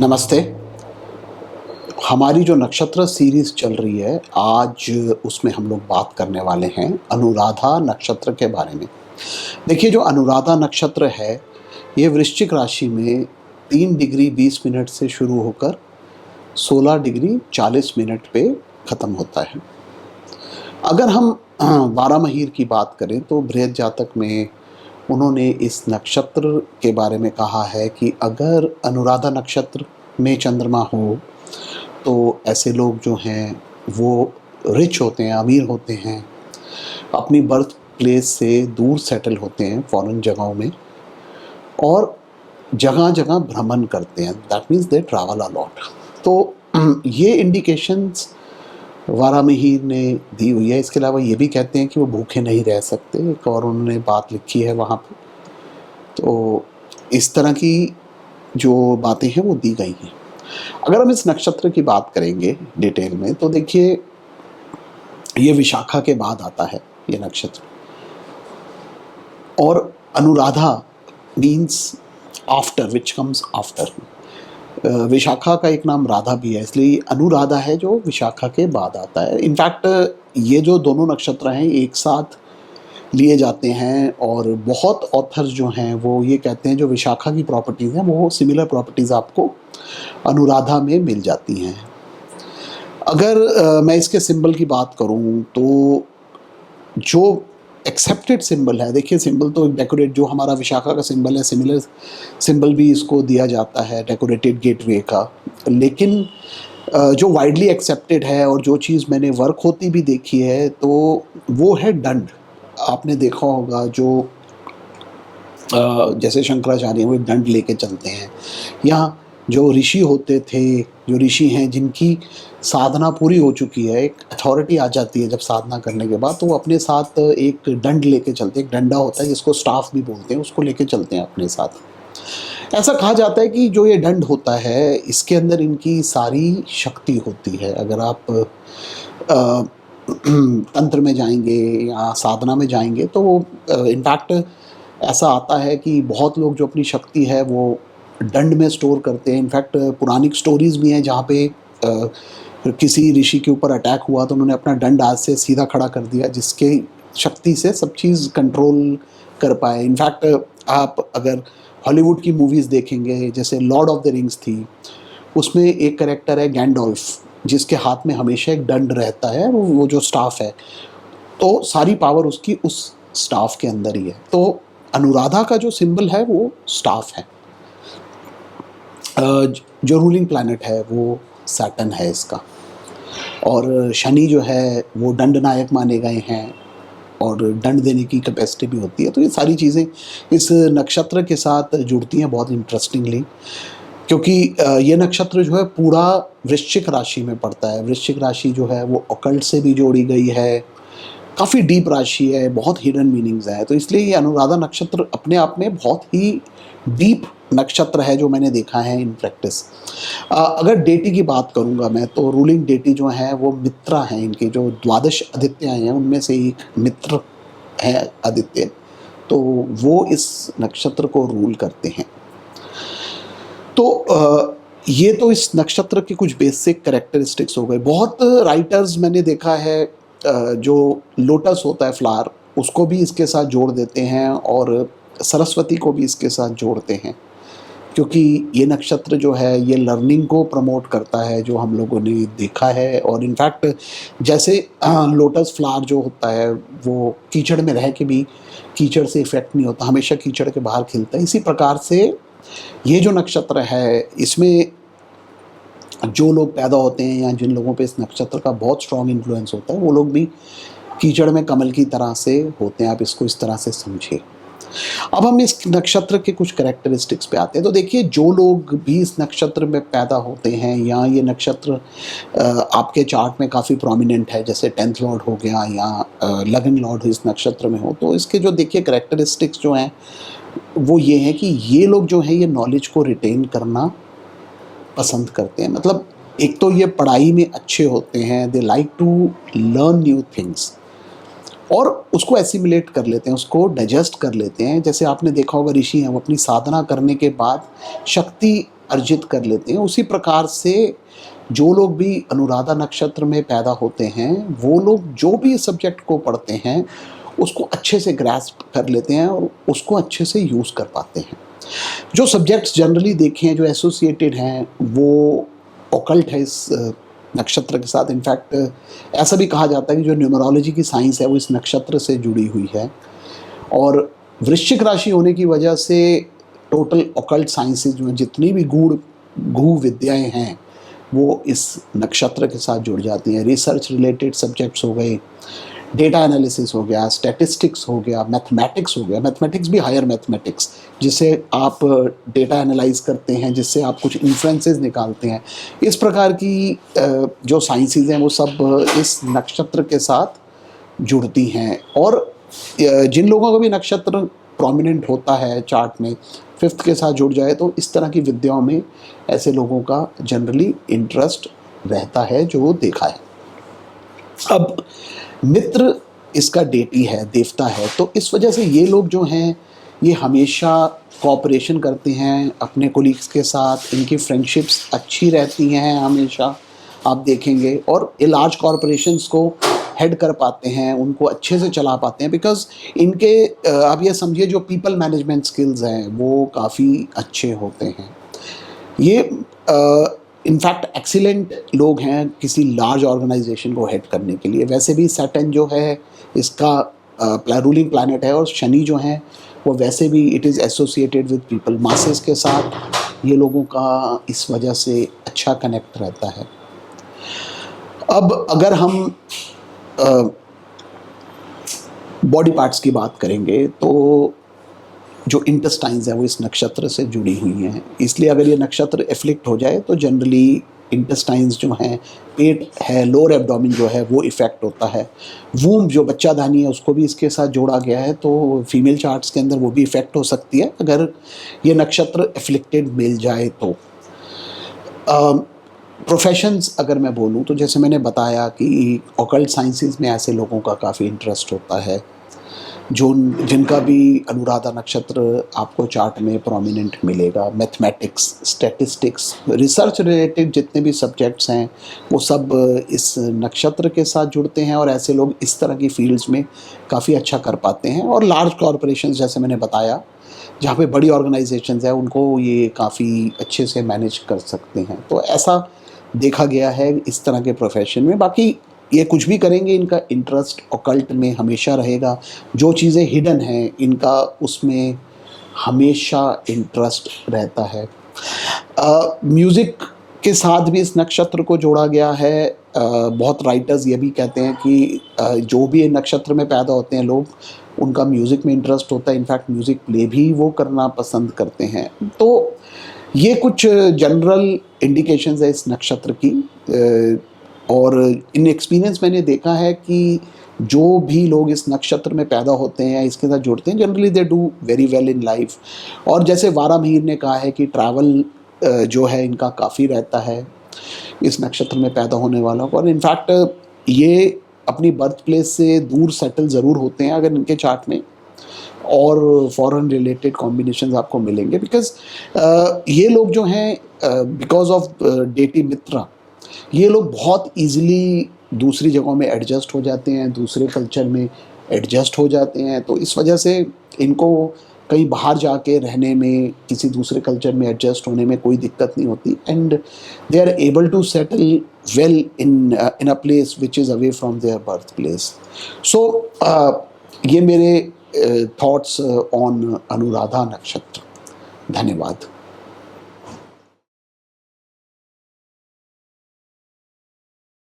नमस्ते। हमारी जो नक्षत्र सीरीज़ चल रही है, आज उसमें हम लोग बात करने वाले हैं अनुराधा नक्षत्र के बारे में। देखिए, जो अनुराधा नक्षत्र है, ये वृश्चिक राशि में 3 डिग्री 20 मिनट से शुरू होकर 16 डिग्री 40 मिनट पे ख़त्म होता है। अगर हम 12 महीर की बात करें, तो बृहद जातक में उन्होंने इस नक्षत्र के बारे में कहा है कि अगर अनुराधा नक्षत्र में चंद्रमा हो, तो ऐसे लोग जो हैं वो रिच होते हैं, अमीर होते हैं, अपनी बर्थ प्लेस से दूर सेटल होते हैं फॉरेन जगहों में और जगह-जगह भ्रमण करते हैं। That means they travel a lot. तो ये इंडिकेशंस वारामिहिर ने दी हुई है। इसके अलावा ये भी कहते हैं कि वो भूखे नहीं रह सकते, एक और उन्होंने बात लिखी है वहाँ पे। तो इस तरह की जो बातें हैं वो दी गई हैं। अगर हम इस नक्षत्र की बात करेंगे डिटेल में, तो देखिए, ये विशाखा के बाद आता है ये नक्षत्र। और Anuradha means after, which comes after. Vishakha का एक नाम राधा भी है, इसलिए अनुराधा है जो विशाखा के बाद आता है। इनफैक्ट ये जो दोनों नक्षत्र हैं एक साथ लिए जाते हैं और बहुत ऑथर्स जो हैं वो ये कहते हैं जो विशाखा की प्रॉपर्टीज़ हैं वो सिमिलर प्रॉपर्टीज़ आपको अनुराधा में मिल जाती हैं। अगर मैं इसके सिंबल की बात करूं, तो जो एक्सेप्टेड सिंबल है, देखिए सिंबल तो डेकोरेट, जो हमारा विशाखा का सिंबल है, सिमिलर सिंबल भी इसको दिया जाता है डेकोरेटेड गेटवे का। लेकिन जो वाइडली एक्सेप्टेड है और जो चीज़ मैंने वर्क होती भी देखी है, तो वो है दंड। आपने देखा होगा जो जैसे शंकराचार्य वो दंड लेके चलते हैं, या जो ऋषि होते थे, जो ऋषि हैं जिनकी साधना पूरी हो चुकी है, एक अथॉरिटी आ जाती है जब साधना करने के बाद, तो वो अपने साथ एक दंड लेके चलते हैं। एक डंडा होता है जिसको स्टाफ भी बोलते हैं, उसको लेके चलते हैं अपने साथ। ऐसा कहा जाता है कि जो ये दंड होता है, इसके अंदर इनकी सारी शक्ति होती है। अगर आप तंत्र में जाएंगे या साधना में जाएंगे, तो इनफैक्ट ऐसा आता है कि बहुत लोग जो अपनी शक्ति है वो दंड में स्टोर करते हैं। इनफैक्ट पुरानिक स्टोरीज भी हैं जहाँ पे किसी ऋषि के ऊपर अटैक हुआ तो उन्होंने अपना दंड हाथ से सीधा खड़ा कर दिया, जिसके शक्ति से सब चीज़ कंट्रोल कर पाए। इनफैक्ट आप अगर हॉलीवुड की मूवीज़ देखेंगे, जैसे लॉर्ड ऑफ द रिंग्स थी, उसमें एक कैरेक्टर है गैंडोल्फ, जिसके हाथ में हमेशा एक दंड रहता है, वो जो स्टाफ है, तो सारी पावर उसकी उस स्टाफ के अंदर ही है। तो अनुराधा का जो सिंबल है वो स्टाफ है। जो रूलिंग प्लैनेट है वो सैटर्न है इसका, और शनि जो है वो दंड नायक माने गए हैं और दंड देने की कैपेसिटी भी होती है। तो ये सारी चीज़ें इस नक्षत्र के साथ जुड़ती हैं बहुत इंटरेस्टिंगली, क्योंकि ये नक्षत्र जो है पूरा वृश्चिक राशि में पड़ता है। वृश्चिक राशि जो है वो ऑकल्ट से भी जोड़ी गई है, काफ़ी डीप राशि है, बहुत हिडन मीनिंग्स हैं। तो इसलिए ये अनुराधा नक्षत्र अपने आप में बहुत ही डीप नक्षत्र है जो मैंने देखा है इन प्रैक्टिस। अगर डेटी की बात करूंगा मैं, तो रूलिंग डेटी जो है वो मित्रा हैं। इनके जो द्वादश आदित्य हैं उनमें से एक मित्र है आदित्य, तो वो इस नक्षत्र को रूल करते हैं। तो ये तो इस नक्षत्र के कुछ बेसिक कैरेक्टरिस्टिक्स हो गए। बहुत राइटर्स मैंने देखा है जो लोटस होता है फ्लावर, उसको भी इसके साथ जोड़ देते हैं और सरस्वती को भी इसके साथ जोड़ते हैं, क्योंकि ये नक्षत्र जो है ये लर्निंग को प्रमोट करता है, जो हम लोगों ने देखा है। और इनफैक्ट जैसे लोटस फ्लावर जो होता है वो कीचड़ में रह के भी कीचड़ से इफेक्ट नहीं होता, हमेशा कीचड़ के बाहर खिलता है। इसी प्रकार से ये जो नक्षत्र है, इसमें जो लोग पैदा होते हैं या जिन लोगों पे इस नक्षत्र का बहुत स्ट्रॉन्ग इन्फ्लुएंस होता है, वो लोग भी कीचड़ में कमल की तरह से होते हैं। आप इसको इस तरह से समझिए। अब हम इस नक्षत्र के कुछ कैरेक्टरिस्टिक्स पे आते हैं। तो देखिए, जो लोग भी इस नक्षत्र में पैदा होते हैं या ये नक्षत्र आपके चार्ट में काफ़ी प्रोमिनेंट है, जैसे 10th लॉर्ड हो गया या लगन लॉर्ड इस नक्षत्र में हो, तो इसके जो देखिए कैरेक्टरिस्टिक्स जो हैं वो ये हैं कि ये लोग जो हैं ये नॉलेज को रिटेन करना पसंद करते हैं। मतलब एक तो ये पढ़ाई में अच्छे होते हैं, they like to learn new things, और उसको एसिमिलेट कर लेते हैं, उसको डाइजेस्ट कर लेते हैं। जैसे आपने देखा होगा ऋषि हैं, वो अपनी साधना करने के बाद शक्ति अर्जित कर लेते हैं। उसी प्रकार से जो लोग भी अनुराधा नक्षत्र में पैदा होते हैं वो लोग जो भी सब्जेक्ट को पढ़ते हैं उसको अच्छे से ग्रैस्प कर लेते हैं और उसको अच्छे से यूज़ कर पाते हैं। जो सब्जेक्ट्स जनरली देखे हैं जो एसोसिएटेड हैं वो ऑकल्ट है इस नक्षत्र के साथ। इनफैक्ट ऐसा भी कहा जाता है कि जो न्यूमरोलॉजी की साइंस है वो इस नक्षत्र से जुड़ी हुई है। और वृश्चिक राशि होने की वजह से टोटल ऑकल्ट साइंसेज जो हैं जितनी भी गूढ़ विद्याएं हैं वो इस नक्षत्र के साथ जुड़ जाती हैं। रिसर्च रिलेटेड सब्जेक्ट्स हो गए, डेटा एनालिसिस हो गया, स्टैटिस्टिक्स हो गया, मैथमेटिक्स हो गया, मैथमेटिक्स भी हायर मैथमेटिक्स जिससे आप डेटा एनालाइज करते हैं, जिससे आप कुछ इन्फ्रेंसेस निकालते हैं। इस प्रकार की जो साइंसेज हैं वो सब इस नक्षत्र के साथ जुड़ती हैं। और जिन लोगों का भी नक्षत्र प्रोमिनेंट होता है चार्ट में, 5th के साथ जुड़ जाए तो इस तरह की विद्याओं में ऐसे लोगों का जनरली इंटरेस्ट रहता है जो देखा है। अब मित्र इसका डेटी है, देवता है, तो इस वजह से ये लोग जो हैं ये हमेशा कोऑपरेशन करते हैं अपने कोलीग्स के साथ। इनकी फ्रेंडशिप्स अच्छी रहती हैं हमेशा, आप देखेंगे। और ये लार्ज कॉरपोरेशंस को हेड कर पाते हैं, उनको अच्छे से चला पाते हैं बिकॉज इनके आप ये समझिए जो पीपल मैनेजमेंट स्किल्स हैं वो काफ़ी अच्छे होते हैं। ये इनफैक्ट एक्सीलेंट लोग हैं किसी लार्ज ऑर्गेनाइजेशन को हेड करने के लिए। वैसे भी सैटर्न जो है इसका रूलिंग प्लैनेट है और शनि जो है वो वैसे भी it is associated with people masses के साथ। ये लोगों का इस वजह से अच्छा कनेक्ट रहता है। अब अगर हम बॉडी पार्ट्स की बात करेंगे तो जो इंटेस्टाइन्स हैं वो इस नक्षत्र से जुड़ी हुई हैं, इसलिए अगर ये नक्षत्र एफ्लिक्ट हो जाए तो जनरली इंटेस्टाइन्स जो हैं, पेट है, लोअर एब्डोमेन जो है वो इफ़ेक्ट होता है। वूम्ब जो बच्चादानी है उसको भी इसके साथ जोड़ा गया है, तो फीमेल चार्ट्स के अंदर वो भी इफ़ेक्ट हो सकती है अगर ये नक्षत्र एफ्लिक्टेड मिल जाए तो। प्रोफेशंस अगर मैं बोलूँ तो जैसे मैंने बताया कि ऑकल्ट साइंसेस में ऐसे लोगों का काफ़ी इंटरेस्ट होता है जो जिनका भी अनुराधा नक्षत्र आपको चार्ट में प्रोमिनेंट मिलेगा। मैथमेटिक्स, स्टैटिस्टिक्स, रिसर्च रिलेटेड जितने भी सब्जेक्ट्स हैं वो सब इस नक्षत्र के साथ जुड़ते हैं और ऐसे लोग इस तरह की फील्ड्स में काफ़ी अच्छा कर पाते हैं। और लार्ज कॉरपोरेशंस जैसे मैंने बताया जहाँ पे बड़ी ऑर्गेनाइजेशंस हैं उनको ये काफ़ी अच्छे से मैनेज कर सकते हैं। तो ऐसा देखा गया है इस तरह के प्रोफेशन में। बाकी ये कुछ भी करेंगे इनका इंटरेस्ट ऑकल्ट में हमेशा रहेगा। जो चीज़ें हिडन हैं इनका उसमें हमेशा इंटरेस्ट रहता है। म्यूज़िक के साथ भी इस नक्षत्र को जोड़ा गया है। बहुत राइटर्स ये भी कहते हैं कि जो भी नक्षत्र में पैदा होते हैं लोग उनका म्यूज़िक में इंटरेस्ट होता है। इनफैक्ट म्यूज़िक प्ले भी वो करना पसंद करते हैं। तो ये कुछ जनरल इंडिकेशंस है इस नक्षत्र की। और इन एक्सपीरियंस मैंने देखा है कि जो भी लोग इस नक्षत्र में पैदा होते हैं या इसके साथ जुड़ते हैं generally they do very well in life. और जैसे वारामिहिर ने कहा है कि ट्रैवल जो है इनका काफ़ी रहता है इस नक्षत्र में पैदा होने वालों को। और इनफैक्ट ये अपनी बर्थ प्लेस से दूर सेटल ज़रूर होते हैं अगर इनके चार्ट में, और फॉरेन रिलेटेड कॉम्बिनेशंस आपको मिलेंगे बिकॉज ये लोग जो हैं बिकॉज ऑफ डेटी मित्रा ये लोग बहुत इजीली दूसरी जगहों में एडजस्ट हो जाते हैं, दूसरे कल्चर में एडजस्ट हो जाते हैं। तो इस वजह से इनको कहीं बाहर जाके रहने में, किसी दूसरे कल्चर में एडजस्ट होने में कोई दिक्कत नहीं होती and they are able to settle well in a place which is away from their birth place. So ये मेरे थॉट्स ऑन अनुराधा नक्षत्र। धन्यवाद।